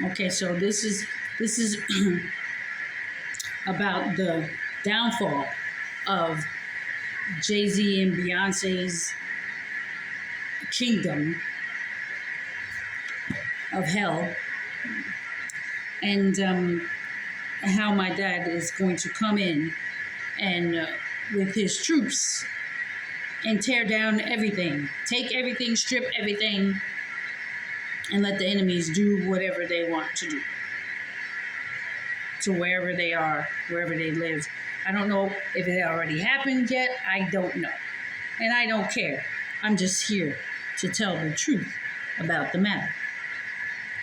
Okay, so this is about the downfall of Jay-Z and Beyonce's kingdom of hell, and how my dad is going to come in and with his troops and tear down everything, take everything, strip everything, and let the enemies do whatever they want to do to wherever they are, wherever they live. I don't know if it already happened yet. I don't know. And I don't care. I'm just here to tell the truth about the matter.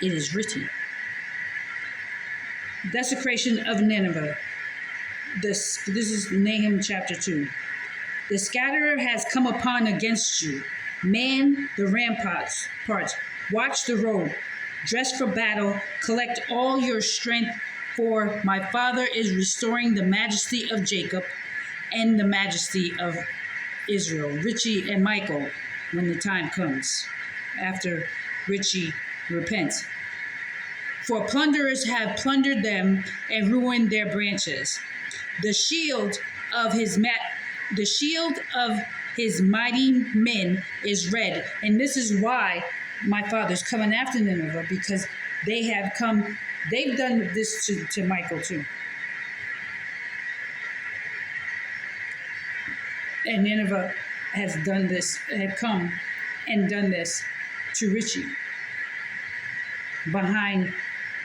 It is written. Desecration of Nineveh. This is Nahum chapter 2. The scatterer has come upon against you. Man the ramparts. Watch the road. Dress for battle. Collect all your strength, for my Father is restoring the majesty of Jacob and the majesty of Israel. Richie and Michael, when the time comes, after Richie repents. For plunderers have plundered them and ruined their branches. The shield of his mighty men is red, and this is why my Father's coming after Nineveh, because they've done this to Michael too. And Nineveh has come and done this to Richie behind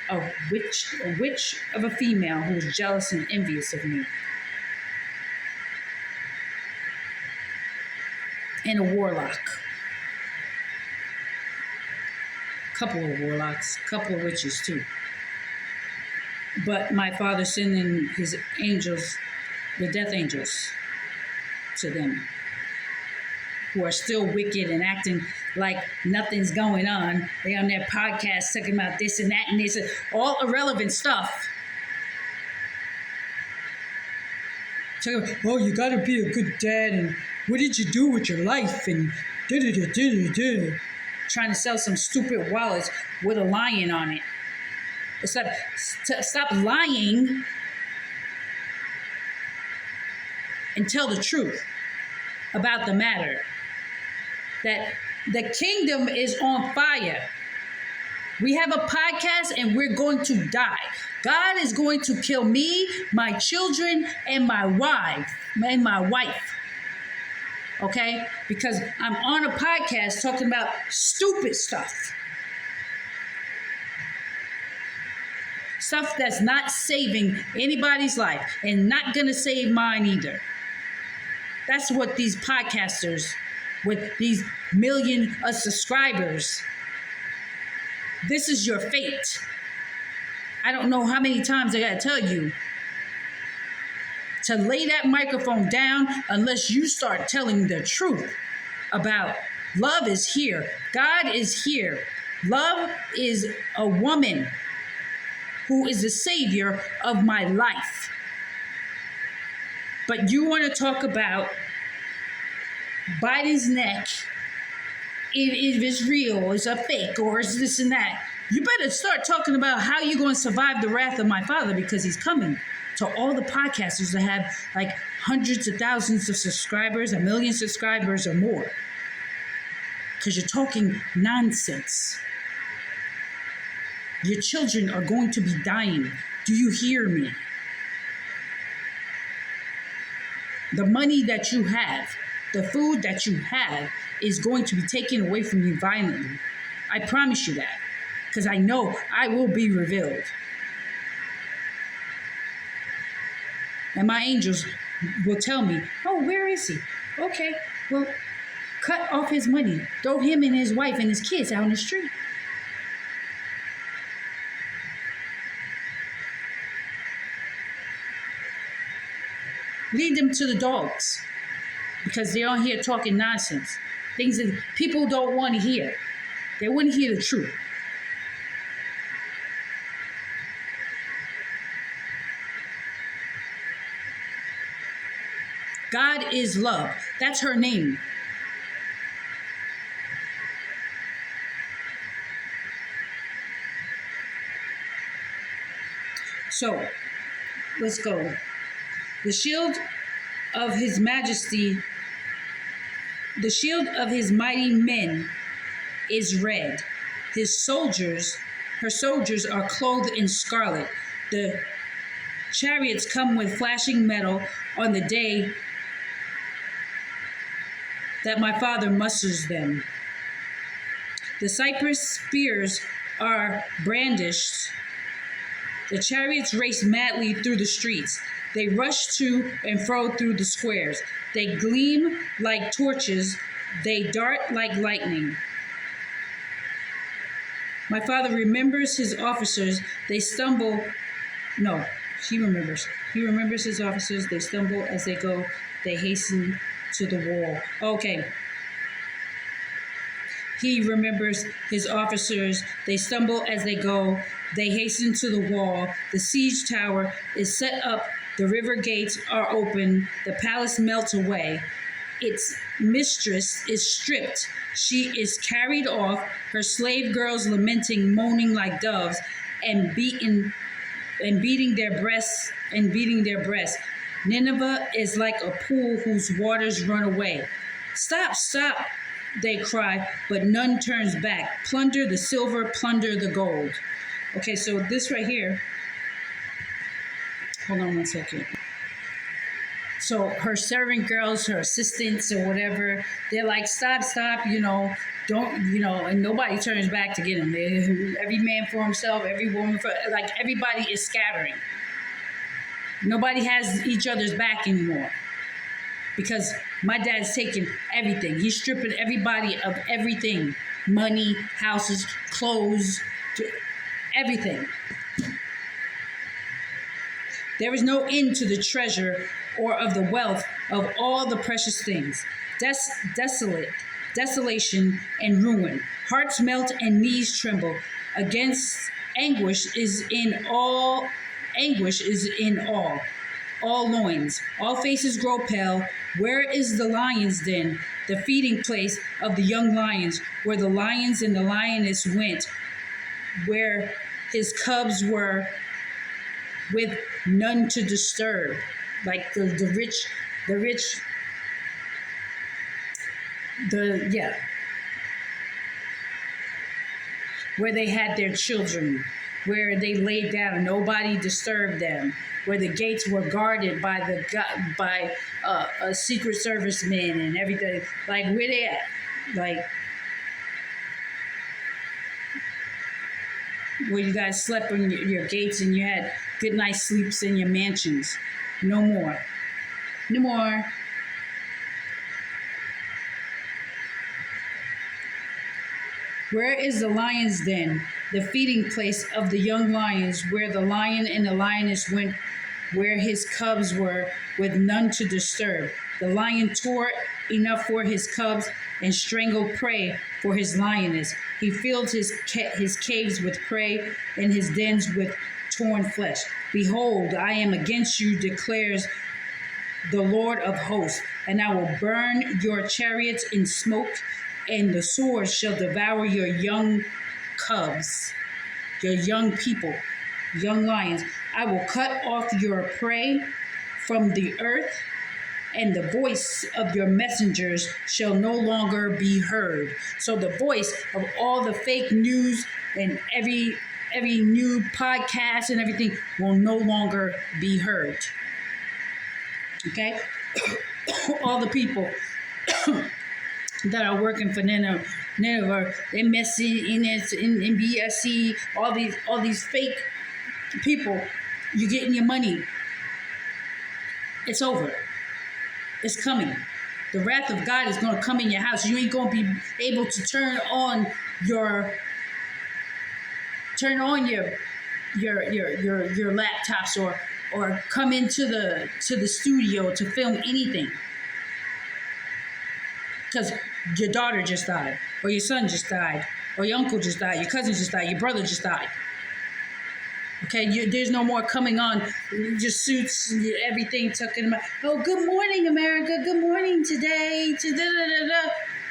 a witch of a female who is jealous and envious of me. And a warlock. Couple of warlocks, couple of witches too. But my Father sending his angels, the death angels, to them, who are still wicked and acting like nothing's going on. They on their podcast talking about this and that and this, all irrelevant stuff. Talking about, oh, you gotta be a good dad, and what did you do with your life, and da-da-da-da-da-da. Trying to sell some stupid wallets with a lion on it. Stop lying and tell the truth about the matter. That the kingdom is on fire. We have a podcast and we're going to die. God is going to kill me, my children, and my wife. Okay? Because I'm on a podcast talking about stupid stuff. Stuff that's not saving anybody's life and not going to save mine either. That's what these podcasters with these million subscribers, this is your fate. I don't know how many times I got to tell you to lay that microphone down unless you start telling the truth about love is here. God is here. Love is a woman who is the savior of my life. But you want to talk about Biden's neck, if it's real, or it's a fake, or it's this and that. You better start talking about how you're going to survive the wrath of my Father, because he's coming to all the podcasters that have like hundreds of thousands of subscribers, 1 million subscribers or more. Because you're talking nonsense. Your children are going to be dying. Do you hear me? The money that you have, the food that you have, is going to be taken away from you violently. I promise you that, because I know I will be revealed. And my angels will tell me, oh, where is he? Okay, well, cut off his money. Throw him and his wife and his kids out on the street. Lead them to the dogs, because they're on here talking nonsense. Things that people don't want to hear. They wouldn't hear the truth. God is love. That's her name. So let's go. The shield of his majesty, the shield of his mighty men is red. Her soldiers are clothed in scarlet. The chariots come with flashing metal on the day that my father musters them. The cypress spears are brandished. The chariots race madly through the streets. They rush to and fro through the squares. They gleam like torches. They dart like lightning. My father remembers his officers. They stumble. No, he remembers. He remembers his officers. They stumble as they go. They hasten to the wall. Okay. He remembers his officers. They stumble as they go. They hasten to the wall. The siege tower is set up. The river gates are open. The palace melts away. Its mistress is stripped. She is carried off. Her slave girls lamenting, moaning like doves, and beating their breasts. Nineveh is like a pool whose waters run away. Stop, stop, they cry, but none turns back. Plunder the silver, plunder the gold. Okay, so this right here, hold on one second. So her servant girls, her assistants or whatever, they're like, stop, don't, and nobody turns back to get them. Every man for himself, every woman for, like everybody is scattering. Nobody has each other's back anymore because my dad's taking everything. He's stripping everybody of everything, money, houses, clothes, everything. There is no end to the treasure or of the wealth of all the precious things. Desolation and ruin. Hearts melt and knees tremble. Against anguish is in all loins. All faces grow pale. Where is the lion's den, the feeding place of the young lions, where the lions and the lioness went, where his cubs were with none to disturb? Like the rich, where they had their children, where they laid down and nobody disturbed them, where the gates were guarded by a secret service man and everything. Like, where they at? Like, where you guys slept on your gates and you had good night's sleeps in your mansions. No more. No more. Where is the lion's den, the feeding place of the young lions, where the lion and the lioness went, where his cubs were, with none to disturb? The lion tore enough for his cubs and strangled prey for his lioness. He filled his caves with prey and his dens with torn flesh. Behold, I am against you, declares the Lord of hosts, and I will burn your chariots in smoke, and the sword shall devour your young cubs, your young people, young lions. I will cut off your prey from the earth, and the voice of your messengers shall no longer be heard. So the voice of all the fake news and every new podcast and everything will no longer be heard. Okay? All the people that are working for Nineveh, MSC, in BSC, all these fake people, you're getting your money. It's over. It's coming. The wrath of God is going to come in your house. You ain't going to be able to turn on your laptops or come into the studio to film anything, because your daughter just died, or your son just died, or your uncle just died, your cousin just died, your brother just died. Okay, there's no more coming on your suits, everything tucking them out. Oh, good morning, America. Good morning today.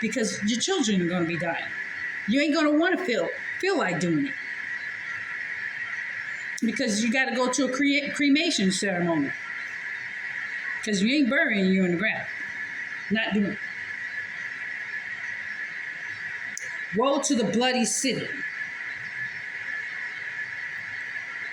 Because your children are going to be dying. You ain't going to want to feel like doing it. because you got to go to a cremation ceremony. Because you ain't burying you in the ground. Not doing it. Woe to the bloody city,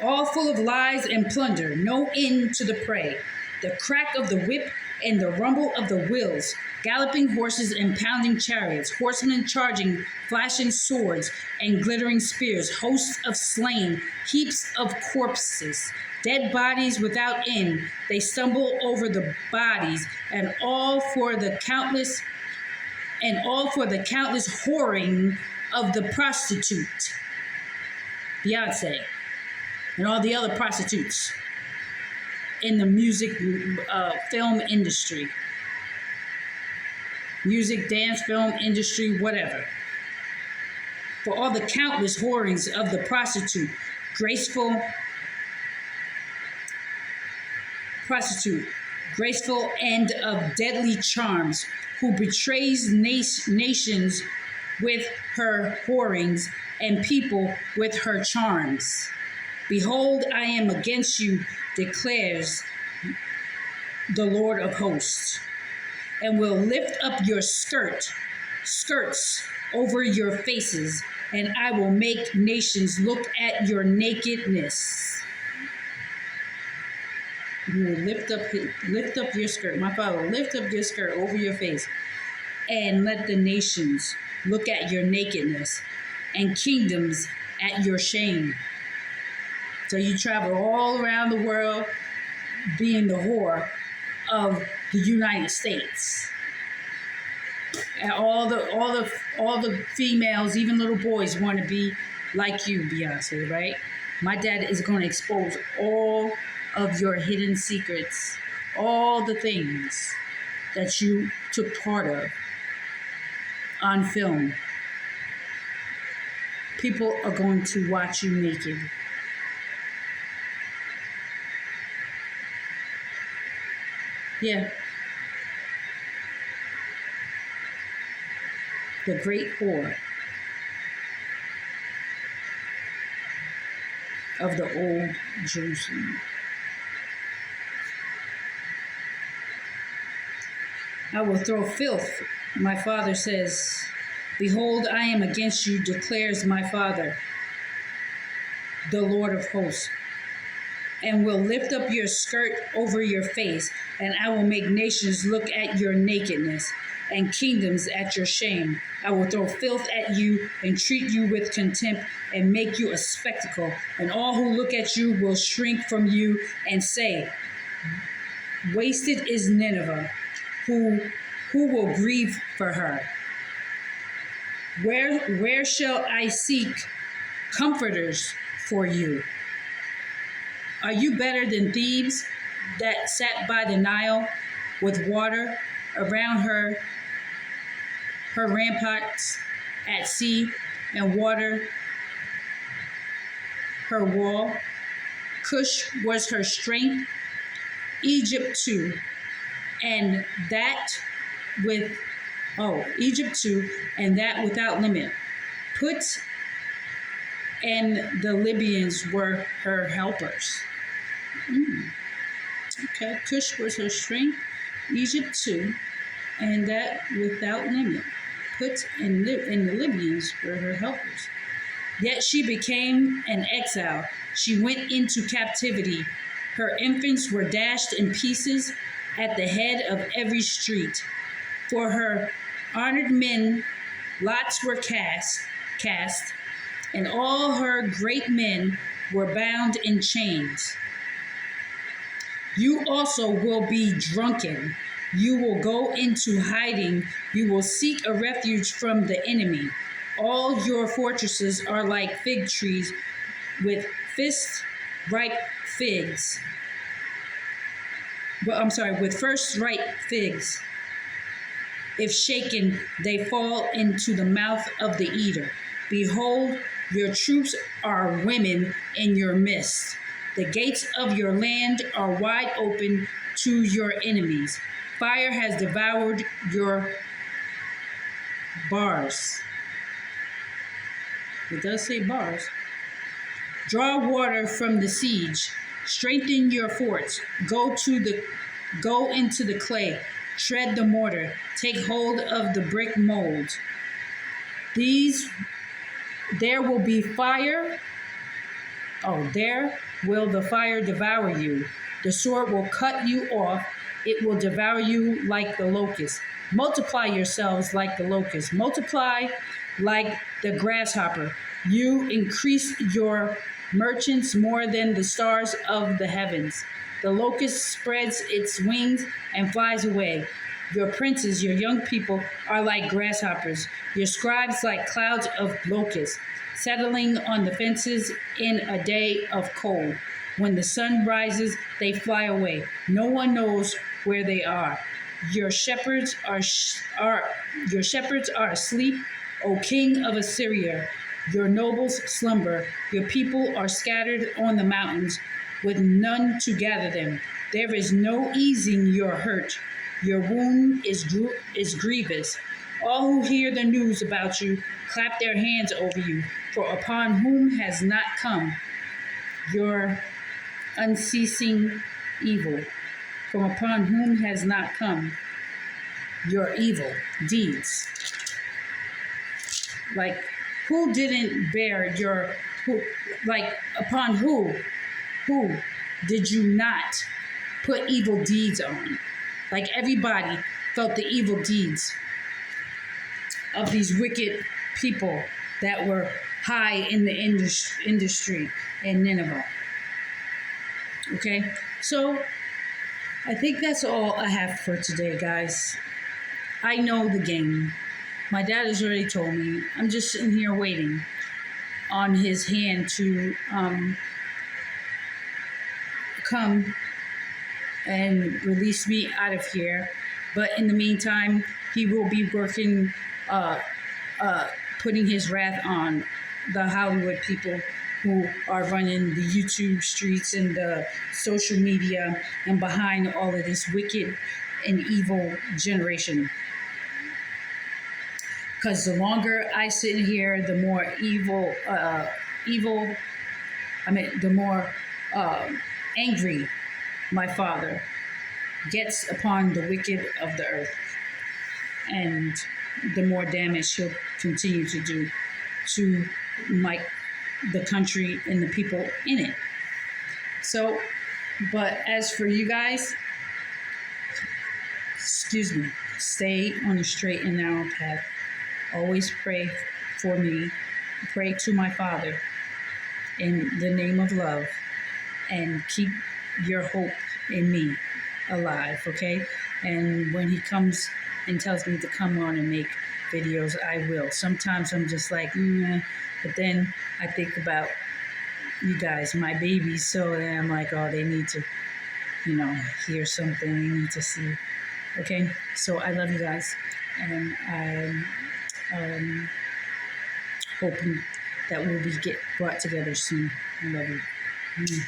all full of lies and plunder, no end to the prey. The crack of the whip and the rumble of the wheels, galloping horses and pounding chariots, horsemen charging, flashing swords and glittering spears, hosts of slain, heaps of corpses, dead bodies without end. They stumble over the bodies, and all for the countless whoring of the prostitute, Beyonce, and all the other prostitutes in the music, film industry, music, dance, film industry, whatever. For all the countless whorings of the graceful and of deadly charms, who betrays nations with her whorings and people with her charms. Behold, I am against you, declares the Lord of hosts, and will lift up your skirts over your faces, and I will make nations look at your nakedness. You will lift up your skirt. My Father will lift up your skirt over your face, and let the nations look at your nakedness, and kingdoms at your shame. So you travel all around the world being the whore of the United States. And all the females, even little boys, want to be like you, Beyonce, right? My dad is going to expose all of your hidden secrets, all the things that you took part of on film. People are going to watch you naked. Yeah. The great whore of the old Jerusalem. I will throw filth, my Father says. Behold, I am against you, declares my Father, the Lord of hosts, and will lift up your skirt over your face, and I will make nations look at your nakedness, and kingdoms at your shame. I will throw filth at you and treat you with contempt and make you a spectacle, and all who look at you will shrink from you and say, wasted is Nineveh, who will grieve for her? Where shall I seek comforters for you? Are you better than Thebes that sat by the Nile with water around her ramparts at sea and water her wall? Cush was her strength, Egypt too, and that without limit. Put and the Libyans were her helpers. Okay, Cush was her strength, Egypt too, and that without limit. Put and the Libyans were her helpers. Yet she became an exile. She went into captivity. Her infants were dashed in pieces at the head of every street. For her honored men, lots were cast, and all her great men were bound in chains. You also will be drunken. You will go into hiding. You will seek a refuge from the enemy. All your fortresses are like fig trees with ripe figs. With first ripe figs. If shaken, they fall into the mouth of the eater. Behold, your troops are women in your midst. The gates of your land are wide open to your enemies. Fire has devoured your bars. It does say bars. Draw water from the siege. Strengthen your forts. Go into the clay. Tread the mortar. Take hold of the brick mold. These there will be fire. Oh, there will the fire devour you. The sword will cut you off. It will devour you like the locust. Multiply yourselves like the locust. Multiply like the grasshopper. You increase your merchants more than the stars of the heavens. The locust spreads its wings and flies away. Your princes, your young people, are like grasshoppers, your scribes like clouds of locusts, settling on the fences in a day of cold. When the sun rises, they fly away. No one knows where they are. Your shepherds are asleep, O king of Assyria. Your nobles slumber. Your people are scattered on the mountains, with none to gather them. There is no easing your hurt. Your wound is grievous. All who hear the news about you clap their hands over you, for upon whom has not come your unceasing evil? From upon whom has not come your evil deeds? Like, who didn't bear your, who, like, upon who did you not put evil deeds on? Like, everybody felt the evil deeds of these wicked people that were high in the industry in Nineveh. Okay, so I think that's all I have for today, guys. I know the game. My dad has already told me. I'm just sitting here waiting on his hand to come and release me out of here. But in the meantime, he will be working, putting his wrath on the Hollywood people who are running the YouTube streets and the social media and behind all of this wicked and evil generation. Because the longer I sit here, the more the more angry my father gets upon the wicked of the earth, and the more damage he'll continue to do to the country and the people in it. So, but as for you guys, excuse me, stay on the straight and narrow path. Always pray for me. Pray to my Father in the name of love, and keep your hope in me alive, okay? And when he comes and tells me to come on and make videos, I will. Sometimes I'm just like, but then I think about you guys, my babies, so then I'm like, oh, they need to, hear something, they need to see. Okay, so I love you guys, and I'm hoping that we'll get brought together soon. I love you.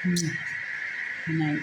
Good night.